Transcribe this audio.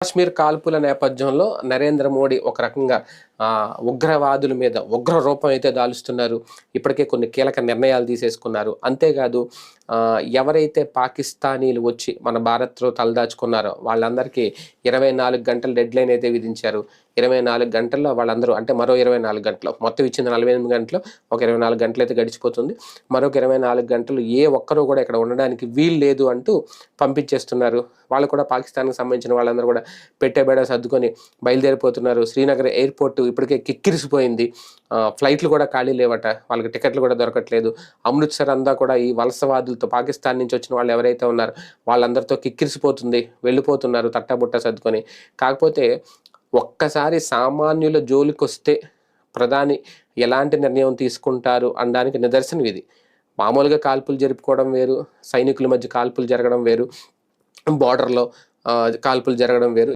కాశ్మీర్ కాల్పుల నేపథ్యంలో నరేంద్ర మోడీ ఒక రకంగా ఉగ్రవాదుల మీద ఉగ్ర రూపం అయితే దాలుస్తున్నారు. ఇప్పటికే కొన్ని కీలక నిర్ణయాలు తీసేసుకున్నారు. అంతేకాదు ఎవరైతే పాకిస్తానీలు వచ్చి మన భారత్‌లో తలదాచుకున్నారో వాళ్ళందరికీ 24 గంటల డెడ్‌లైన్ అయితే విధించారు. 24 గంటల్లో వాళ్ళందరూ అంటే మరో 24 గంటలు మొత్తం ఇచ్చింది 48 గంటలు. ఒక 24 గంటలైతే గడిచిపోతుంది. మరొక 24 గంటలు ఏ ఒక్కరు కూడా ఇక్కడ ఉండడానికి వీలు లేదు అంటూ పంపించేస్తున్నారు. వాళ్ళు కూడా పాకిస్తాన్‌కి సంబంధించిన వాళ్ళందరూ కూడా పెట్టెబేడ సర్దుకొని బయలుదేరిపోతున్నారు. శ్రీనగర్ ఎయిర్‌పోర్ట్ ఇప్పటికే కిక్కిరిసిపోయింది. ఫ్లైట్లు కూడా ఖాళీ లేవట. వాళ్ళకి టికెట్లు కూడా దొరకట్లేదు. అమృత్సర్ అంతా కూడా ఈ వలసవాదులతో పాకిస్తాన్ నుంచి వచ్చిన వాళ్ళు ఎవరైతే ఉన్నారో వాళ్ళందరితో కిక్కిరిసిపోతుంది. వెళ్ళిపోతున్నారు తట్టబుట్ట సర్దుకొని. కాకపోతే ఒక్కసారి సామాన్యుల జోలికొస్తే ప్రధాని ఎలాంటి నిర్ణయం తీసుకుంటారు అనడానికి నిదర్శనం ఇది. మామూలుగా కాల్పులు జరుపుకోవడం వేరు, సైనికుల మధ్య కాల్పులు జరగడం వేరు, బోర్డర్‌లో కాల్పులు జరగడం వేరు.